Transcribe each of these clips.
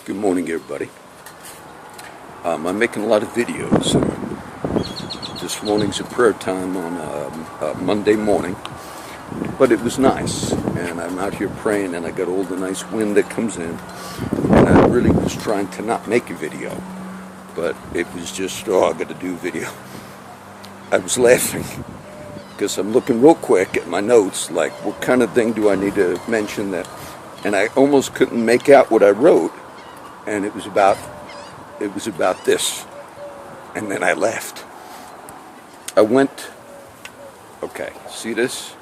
Good morning, everybody. I'm making a lot of videos. This morning's a prayer time on a Monday morning, but it was nice, and I'm out here praying, and I got all the nice wind that comes in, and I really was trying to not make a video, but it was just, I got to do a video. I was laughing because I'm looking real quick at my notes, like what kind of thing do I need to mention that, and I almost couldn't make out what I wrote. And it was about this. And then I left. I went, okay, see this?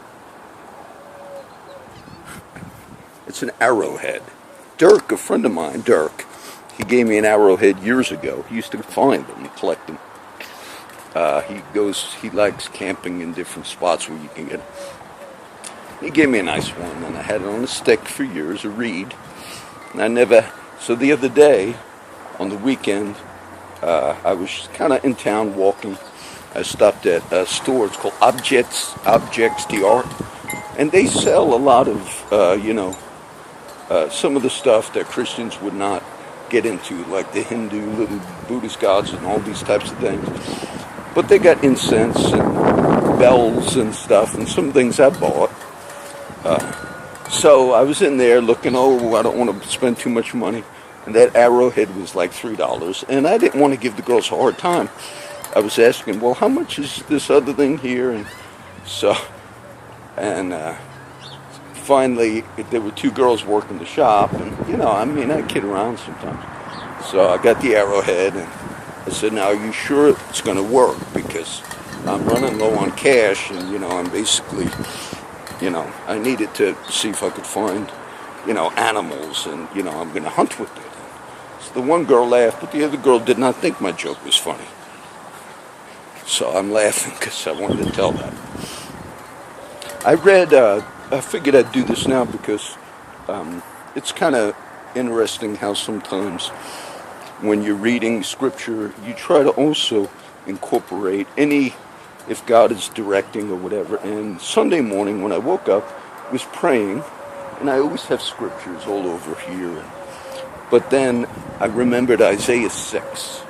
It's an arrowhead. Dirk, a friend of mine, Dirk, he gave me an arrowhead years ago. He used to find them and collect them. He likes camping in different spots where you can get them. He gave me a nice one, and I had it on a stick for years, a reed. And so the other day, on the weekend, I was kind of in town walking. I stopped at a store. It's called Objects d'Art, and they sell a lot of, some of the stuff that Christians would not get into, like the Hindu little Buddhist gods and all these types of things. But they got incense and bells and stuff, and some things I bought. So I was in there looking, I don't want to spend too much money. And that arrowhead was like $3. And I didn't want to give the girls a hard time. I was asking, well, how much is this other thing here? And finally, there were two girls working the shop. And, I kid around sometimes. So I got the arrowhead and I said, now, are you sure it's going to work? Because I'm running low on cash and, I'm basically... I needed to see if I could find, animals, and, I'm going to hunt with it. So the one girl laughed, but the other girl did not think my joke was funny. So I'm laughing because I wanted to tell that. I figured I'd do this now because it's kind of interesting how sometimes when you're reading scripture, you try to also incorporate if God is directing or whatever. And Sunday morning when I woke up, I was praying, and I always have scriptures all over here. But then I remembered Isaiah 6,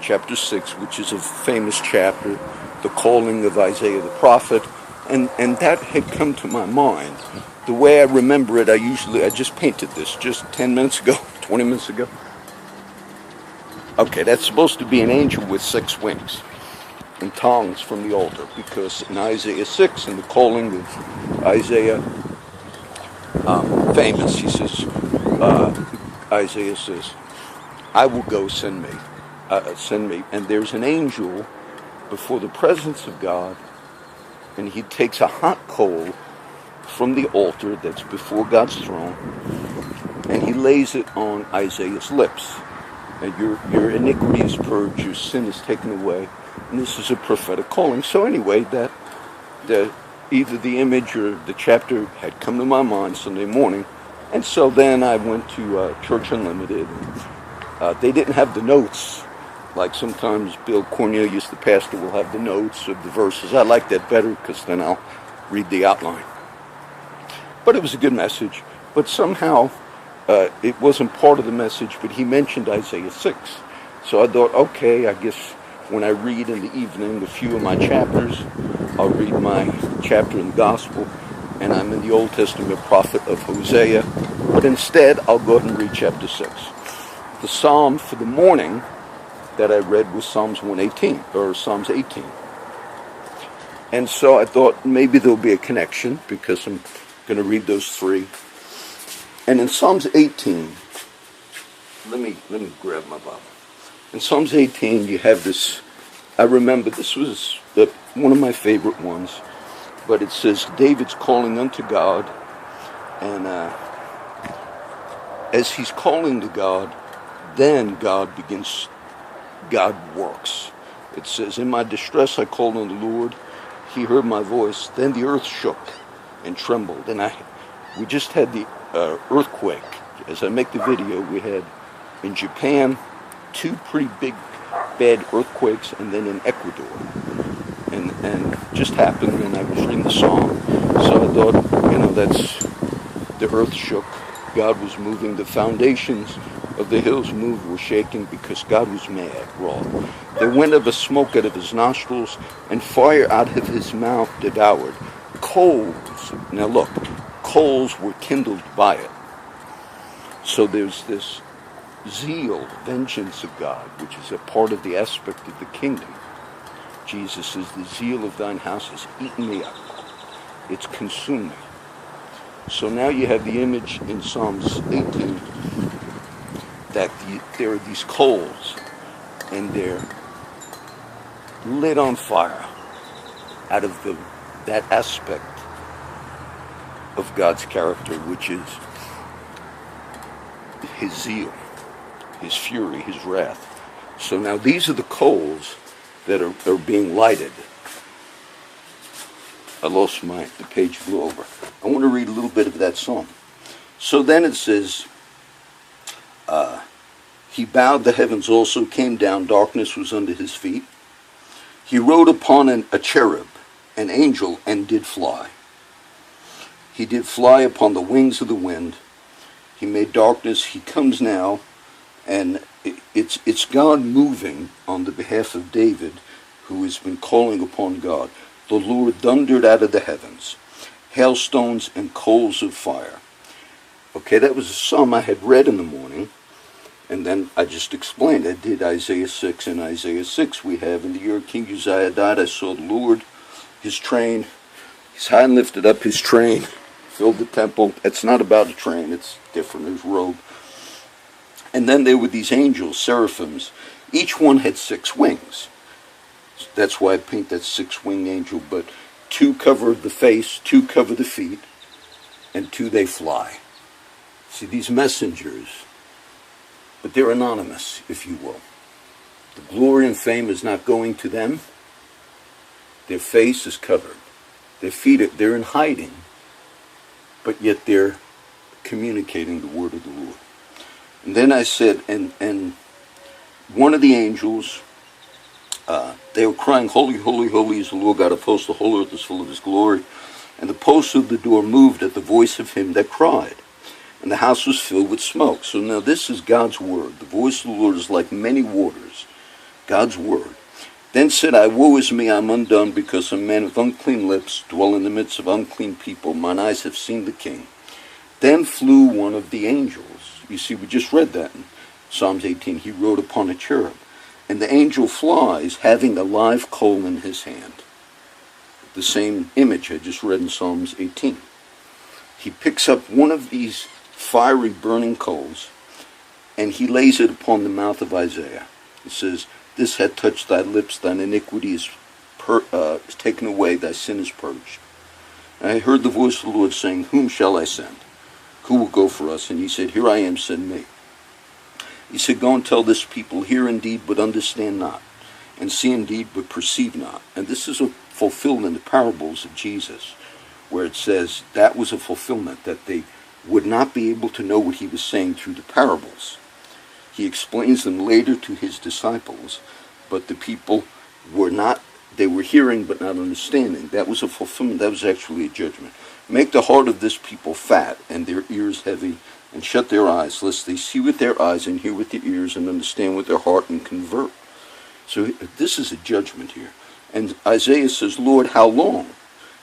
chapter 6, which is a famous chapter, the calling of Isaiah the prophet, and that had come to my mind. The way I remember it, I just painted this just 10 minutes ago, 20 minutes ago. Okay, that's supposed to be an angel with 6 wings. And tongues from the altar, because in Isaiah 6, in the calling of Isaiah, famous, he says, Isaiah says, I will go, send me. And there's an angel before the presence of God, and he takes a hot coal from the altar that's before God's throne, and he lays it on Isaiah's lips. And your iniquity is purged, your sin is taken away. And this is a prophetic calling. So anyway, either the image or the chapter had come to my mind Sunday morning. And so then I went to Church Unlimited. And, they didn't have the notes. Like sometimes Bill Cornelius, the pastor, will have the notes of the verses. I like that better because then I'll read the outline. But it was a good message. But somehow it wasn't part of the message, but he mentioned Isaiah 6. So I thought, okay, I guess... when I read in the evening a few of my chapters, I'll read my chapter in the Gospel, and I'm in the Old Testament prophet of Hosea, but instead I'll go ahead and read chapter 6. The psalm for the morning that I read was Psalms 118, or Psalms 18. And so I thought maybe there'll be a connection, because I'm going to read those 3. And in Psalms 18, let me grab my Bible. In Psalms 18, you have this, I remember this was one of my favorite ones, but it says, David's calling unto God, and as he's calling to God, then God works. It says, in my distress I called on the Lord, he heard my voice, then the earth shook and trembled, and we just had the earthquake. As I make the video, we had in Japan, 2 pretty big, bad earthquakes, and then in Ecuador. And just happened, and I was reading the psalm. So I thought, that's the earth shook. God was moving the foundations of the hills moved, were shaken, because God was mad, wroth. There went up a smoke out of his nostrils, and fire out of his mouth devoured. Coals, now look, coals were kindled by it. So there's this zeal, vengeance of God, which is a part of the aspect of the kingdom. Jesus says, the zeal of thine house has eaten me up. It's consuming. So now you have the image in Psalms 18 that there are these coals, and they're lit on fire out of that aspect of God's character, which is his zeal, his fury, his wrath. So now these are the coals that are being lighted. I lost the page flew over. I want to read a little bit of that psalm. So then it says, he bowed the heavens also, came down, darkness was under his feet. He rode upon a cherub, an angel, and did fly. He did fly upon the wings of the wind. He made darkness. He comes now, and it's God moving on the behalf of David, who has been calling upon God. The Lord thundered out of the heavens, hailstones and coals of fire. Okay, that was a psalm I had read in the morning, and then I just explained. I did Isaiah 6, and Isaiah 6 we have, in the year King Uzziah died, I saw the Lord, his train, he's high and lifted up, his train filled the temple. It's not about a train, it's different, his robe. And then there were these angels, seraphims. Each one had 6 wings. That's why I paint that 6-winged angel, but 2 cover the face, 2 cover the feet, and 2 they fly. See, these messengers, but they're anonymous, if you will. The glory and fame is not going to them. Their face is covered. Their feet, they're in hiding, but yet they're communicating the word of the Lord. And then I said, and one of the angels, they were crying, holy, holy, holy is the Lord God of hosts, the whole earth is full of his glory. And the posts of the door moved at the voice of him that cried, and the house was filled with smoke. So now this is God's word. The voice of the Lord is like many waters. God's word. Then said I, woe is me, I am undone, because a man of unclean lips dwell in the midst of unclean people. Mine eyes have seen the King. Then flew one of the angels. You see, we just read that in Psalms 18. He rode upon a cherub. And the angel flies, having a live coal in his hand. The same image I just read in Psalms 18. He picks up one of these fiery burning coals, and he lays it upon the mouth of Isaiah. It says, this hath touched thy lips, thine iniquity is taken away, thy sin is purged. And I heard the voice of the Lord saying, whom shall I send? Who will go for us? And he said, here I am, send me. He said, go and tell this people, hear indeed, but understand not, and see indeed, but perceive not. And this is fulfilled in the parables of Jesus, where it says that was a fulfillment, that they would not be able to know what he was saying through the parables. He explains them later to his disciples, but the people were not, they were hearing but not understanding. That was a fulfillment, that was actually a judgment. Make the heart of this people fat, and their ears heavy, and shut their eyes, lest they see with their eyes, and hear with their ears, and understand with their heart, and convert. So this is a judgment here. And Isaiah says, Lord, how long?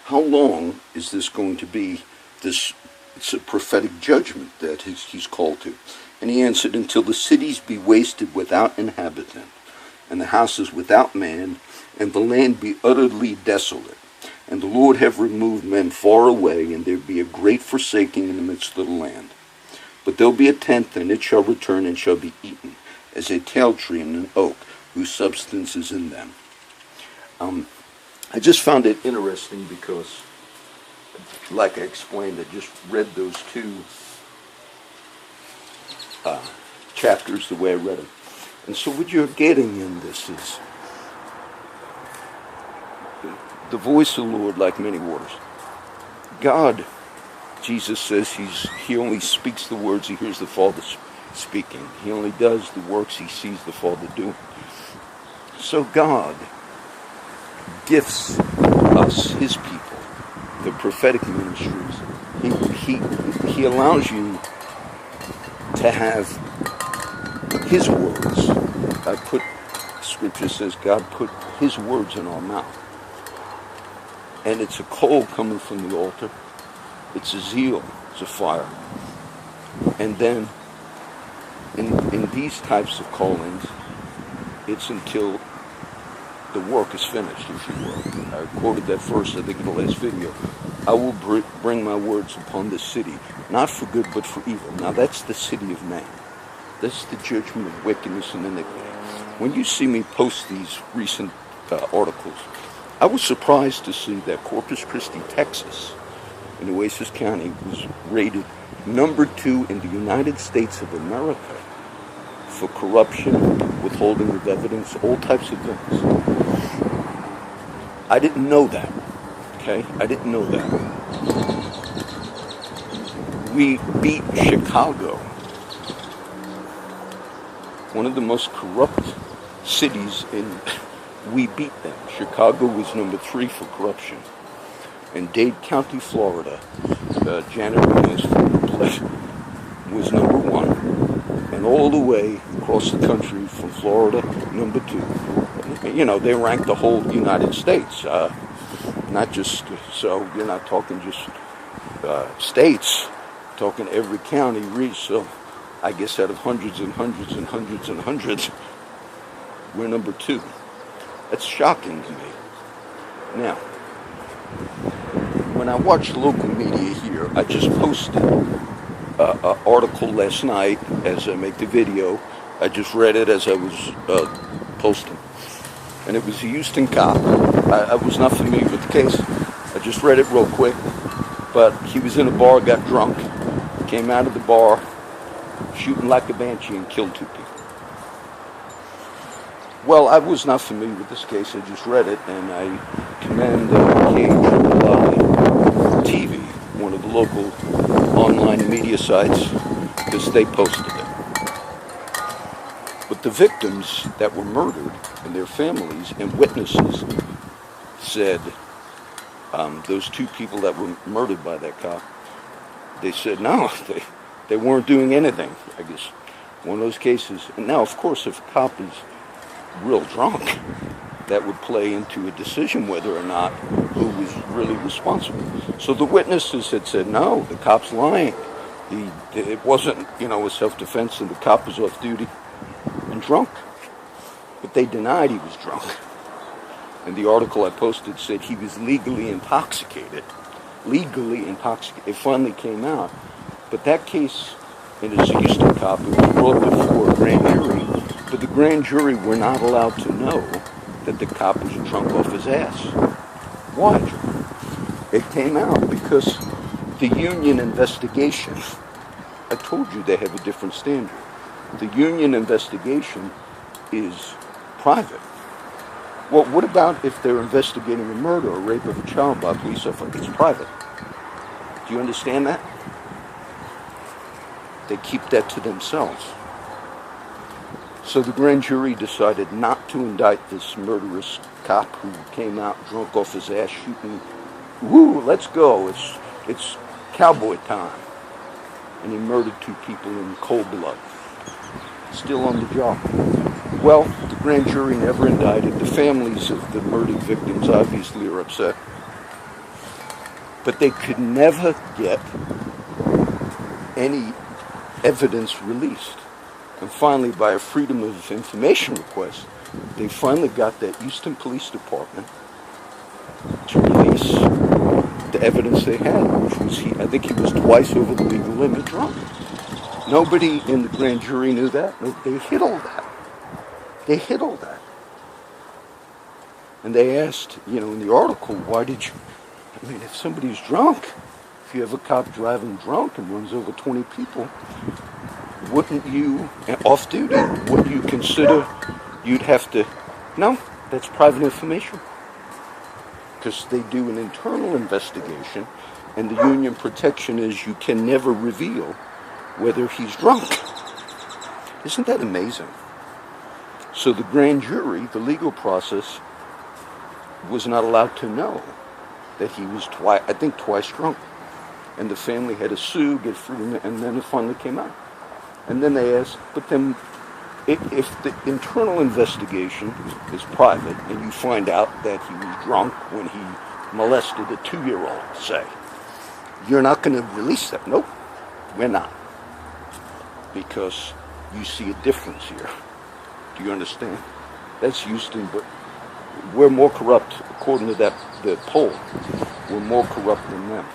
How long is this going to be? It's a prophetic judgment that he's called to. And he answered, until the cities be wasted without inhabitant, and the houses without man, and the land be utterly desolate, and the Lord have removed men far away, and there be a great forsaking in the midst of the land. But there'll be a tenth, and it shall return and shall be eaten, as a tall tree and an oak, whose substance is in them. I just found it interesting because, like I explained, I just read those 2 chapters the way I read them. And so what you're getting in this is the voice of the Lord like many waters. God, Jesus says he only speaks the words he hears the Father speaking. He only does the works he sees the Father doing. So God gifts us, his people, the prophetic ministries. He allows you to have his words. Scripture says God put his words in our mouth. And it's a coal coming from the altar. It's a zeal. It's a fire. And then in these types of callings, it's until the work is finished, if you will. I quoted that verse, I think, in the last video. I will bring my words upon this city, not for good, but for evil. Now, that's the city of man. That's the judgment of wickedness and iniquity. When you see me post these recent articles, I was surprised to see that Corpus Christi, Texas, in Oasis County, was rated number 2 in the United States of America for corruption, withholding of evidence, all types of things. I didn't know that, okay? I didn't know that. We beat Chicago, one of the most corrupt cities we beat them. Chicago was number 3 for corruption. And Dade County, Florida, Janet Reno's place was number 1. And all the way across the country from Florida, number 2. You know, they ranked the whole United States, not just, so you're not talking just states, talking every county, so I guess out of hundreds and hundreds and hundreds and hundreds, we're number 2. That's shocking to me. Now, when I watch local media here, I just posted an article last night as I make the video. I just read it as I was posting. And it was a Houston cop. I was not familiar with the case. I just read it real quick. But he was in a bar, got drunk, came out of the bar, shooting like a banshee and killed 2 people. Well, I was not familiar with this case. I just read it, and I commend KHLI TV, one of the local online media sites, because they posted it. But the victims that were murdered and their families and witnesses said, those 2 people that were murdered by that cop, they said, no, they weren't doing anything. I guess one of those cases. And now, of course, if a cop is real drunk, that would play into a decision whether or not who was really responsible. So the witnesses had said, no, the cop's lying. It wasn't, a self-defense, and the cop was off duty and drunk. But they denied he was drunk. And the article I posted said he was legally intoxicated. Legally intoxicated. It finally came out. But that case, and it's a Houston cop, it was brought before a grand jury, but the grand jury were not allowed to know that the cop was drunk off his ass. Why? It came out because the union investigation, I told you they have a different standard. The union investigation is private. Well, what about if they're investigating a murder or rape of a child by a police officer? It's private. Do you understand that? They keep that to themselves. So the grand jury decided not to indict this murderous cop who came out drunk off his ass shooting, woo, let's go, it's cowboy time. And he murdered 2 people in cold blood. Still on the job. Well, the grand jury never indicted. The families of the murdered victims obviously are upset. But they could never get any evidence released. And finally, by a Freedom of Information request, they finally got that Houston Police Department to release the evidence they had, which was I think he was twice over the legal limit drunk. Nobody in the grand jury knew that. No, they hid all that. They hid all that. And they asked, in the article, why did you... if somebody's drunk, if you have a cop driving drunk and runs over 20 people, wouldn't you, off duty, wouldn't you consider you'd have to... No, that's private information. Because they do an internal investigation, and the union protection is you can never reveal whether he's drunk. Isn't that amazing? So the grand jury, the legal process, was not allowed to know that he was twice drunk. And the family had to sue, get free, and then it finally came out. And then they asked, but then if the internal investigation is private and you find out that he was drunk when he molested a 2-year-old, say, you're not going to release that. Nope, we're not. Because you see a difference here. Do you understand? That's Houston, but we're more corrupt, according to the poll. We're more corrupt than them.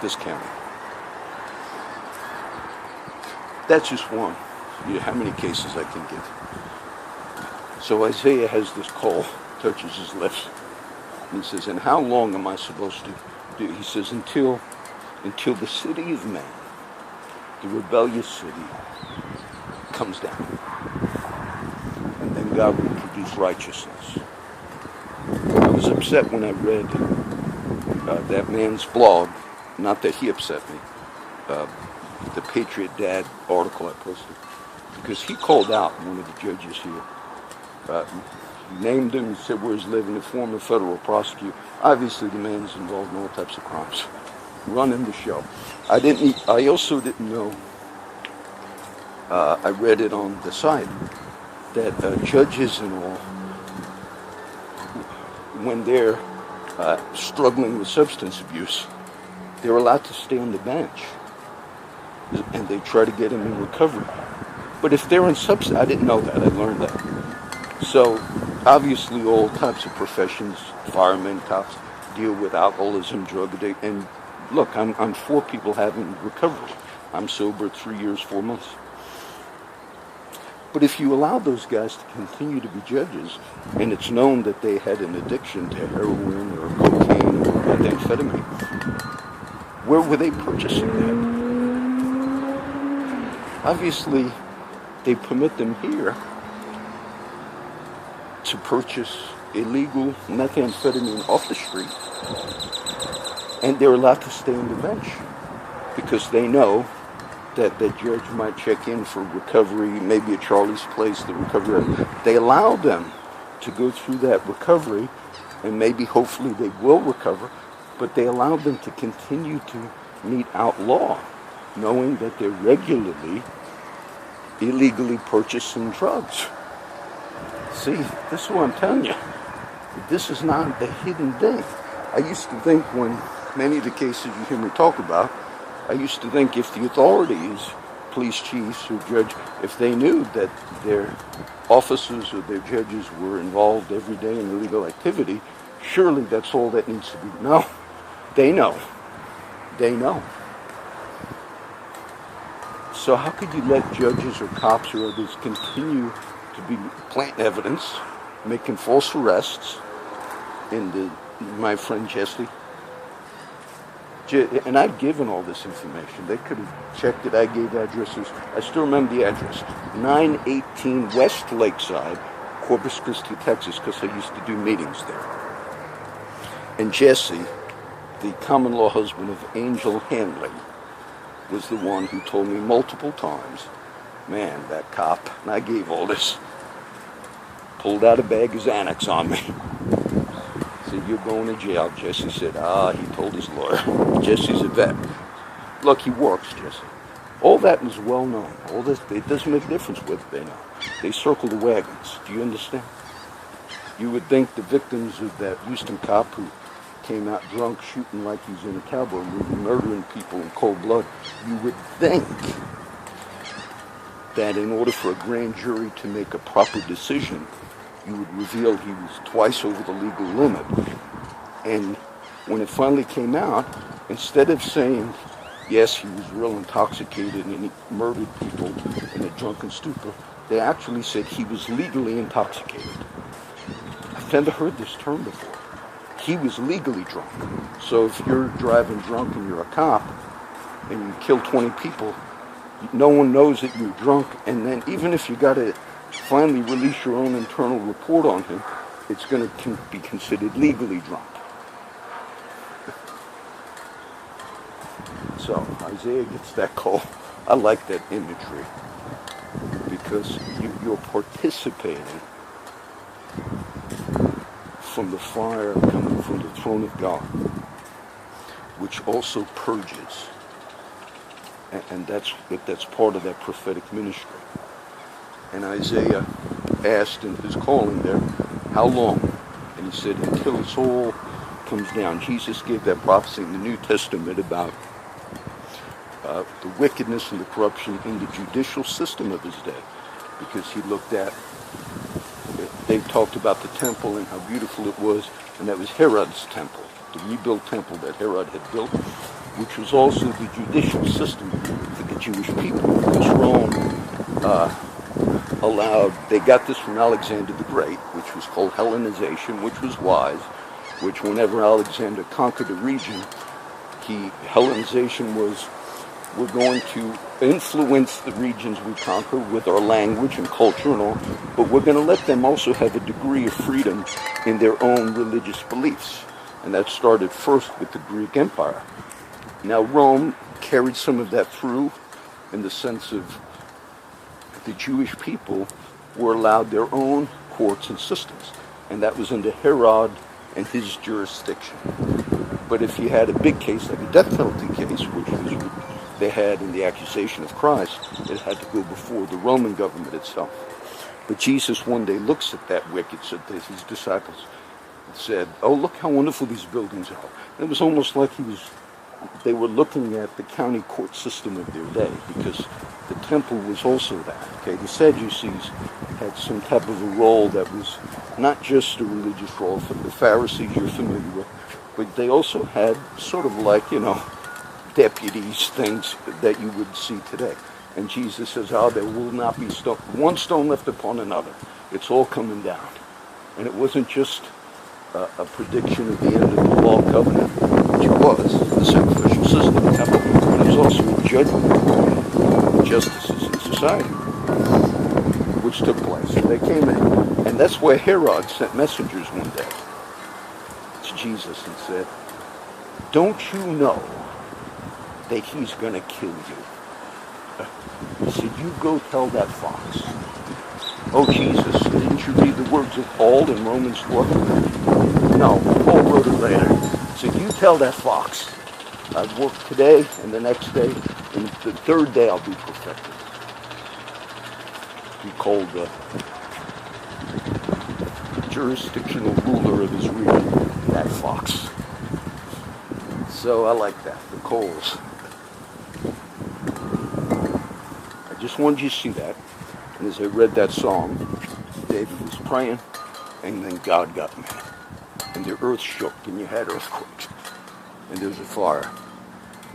This county. That's just one. You know how many cases I can give. So Isaiah has this call, touches his lips, and he says, and how long am I supposed to do? He says, until the city of man, the rebellious city, comes down. And then God will produce righteousness. I was upset when I read that man's blog, not that he upset me, the Patriot Dad article I posted, because he called out one of the judges here. He named him, he said where he's living, a former federal prosecutor. Obviously the man is involved in all types of crimes, running the show. I also didn't know, I read it on the site, that judges and all, when they're struggling with substance abuse, they're allowed to stay on the bench. And they try to get them in recovery. But if they're in substance, I didn't know that, I learned that. So, obviously all types of professions, firemen, cops, deal with alcoholism, drug addiction, and look, I'm for people having recovery. I'm sober 3 years, 4 months. But if you allow those guys to continue to be judges, and it's known that they had an addiction to heroin or cocaine or methamphetamine, where were they purchasing that? Obviously, they permit them here to purchase illegal methamphetamine off the street, and they're allowed to stay on the bench because they know that the judge might check in for recovery, maybe at Charlie's Place, the recovery. They allow them to go through that recovery, and maybe hopefully they will recover, but they allow them to continue to meet out law, knowing that they're regularly, illegally purchasing drugs. See, this is what I'm telling you. This is not a hidden thing. I used to think when many of the cases you hear me talk about, I used to think if the authorities, police chiefs or judge, if they knew that their officers or their judges were involved every day in illegal activity, surely that's all that needs to be. No, they know. They know. So how could you let judges or cops or others continue to be planting evidence, making false arrests in my friend Jesse? And I've given all this information. They could have checked it. I gave addresses. I still remember the address. 918 West Lakeside, Corpus Christi, Texas, because I used to do meetings there. And Jesse, the common law husband of Angel Hanley, was the one who told me multiple times, man, that cop, and I gave all this, pulled out a bag of Xanax on me. Said, you're going to jail. Jesse said, he told his lawyer. Jesse's a vet. Look, he works, Jesse. All that is well known. All this, it doesn't make a difference whether they know. They circle the wagons. Do you understand? You would think the victims of that Houston cop who came out drunk shooting like he's in a cowboy movie, murdering people in cold blood, you would think that in order for a grand jury to make a proper decision, you would reveal he was twice over the legal limit. And when it finally came out, instead of saying, yes, he was real intoxicated and he murdered people in a drunken stupor, they actually said he was legally intoxicated. I've never heard this term before. He was legally drunk. So if you're driving drunk and you're a cop and you kill 20 people, no one knows that you're drunk, and then even if you got to finally release your own internal report on him, it's going to be considered legally drunk. So Isaiah gets that call. I like that imagery because you're participating from the fire coming from the throne of God, which also purges And that's part of that prophetic ministry. And Isaiah asked in his calling there, how long? And he said, until it's all comes down. Jesus gave that prophecy in the New Testament about the wickedness and the corruption in the judicial system of his day, because he looked at, they talked about the temple and how beautiful it was, and that was Herod's temple, the rebuilt temple that Herod had built, which was also the judicial system for the Jewish people, because Rome they got this from Alexander the Great, which was called Hellenization, which was wise, which whenever Alexander conquered a region, Hellenization was, we're going to influence the regions we conquer with our language and culture and all, but we're going to let them also have a degree of freedom in their own religious beliefs. And that started first with the Greek Empire. Now Rome carried some of that through in the sense of the Jewish people were allowed their own courts and systems, and that was under Herod and his jurisdiction. But if you had a big case, like a death penalty case, which was what they had in the accusation of Christ, it had to go before the Roman government itself. But Jesus one day looks at that wicked, said to his disciples, and said, oh, look how wonderful these buildings are. And it was almost like they were looking at the county court system of their day, because the temple was also that. Okay, the Sadducees had some type of a role that was not just a religious role for the Pharisees you're familiar with, but they also had sort of like, deputies, things that you would see today. And Jesus says, there will not be one stone left upon another. It's all coming down. And it wasn't just a prediction of the end of the law covenant, which it was, the sacrificial system, but it was also a judgment on justices in society, which took place. They came in, and that's where Herod sent messengers one day to Jesus and said, don't you know that he's going to kill you? He said, you go tell that fox. Oh, Jesus, didn't you read the words of Paul in Romans 12? No, Paul wrote it later. He said, you tell that fox, I've worked today and the next day, and the third day I'll be perfected. He called the jurisdictional ruler of his region that fox. So I like that, the coals. I just wanted you to see that. And as I read that song, David was praying, and then God got mad. And the earth shook, and you had earthquakes. And there was a fire.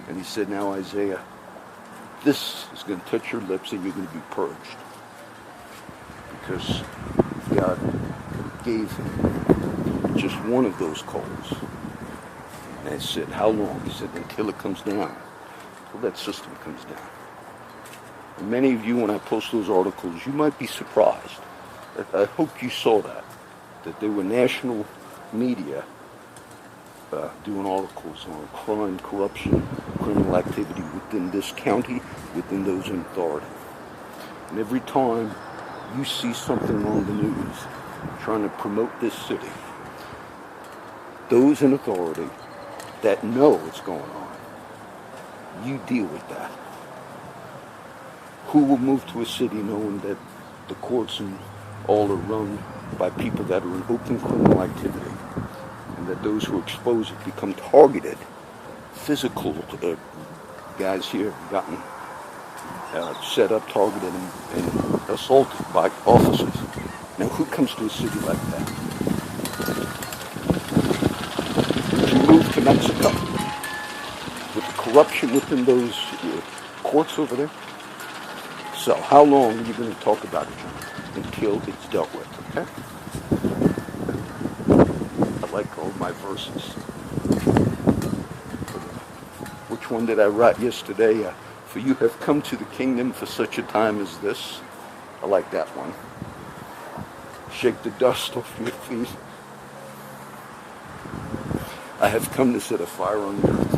And he said, now Isaiah, this is going to touch your lips, and you're going to be purged. Because God gave him just one of those coals. And I said, how long? He said, until it comes down. Until that system comes down. And many of you, when I post those articles, you might be surprised. I hope you saw that there were national media doing articles on crime, corruption, criminal activity within this county, within those in authority. And every time you see something on the news trying to promote this city, those in authority that know what's going on, you deal with that. Who will move to a city knowing that the courts and all are run by people that are in open criminal activity, and that those who expose it become targeted, physical guys here have gotten set up, targeted, and assaulted by officers. Now, who comes to a city like that? Would you move to Mexico with the corruption within those courts over there? So, how long are you going to talk about it, John? Until it's dealt with, okay? I like all my verses. Which one did I write yesterday? For you have come to the kingdom for such a time as this. I like that one. Shake the dust off your feet. I have come to set a fire on the earth.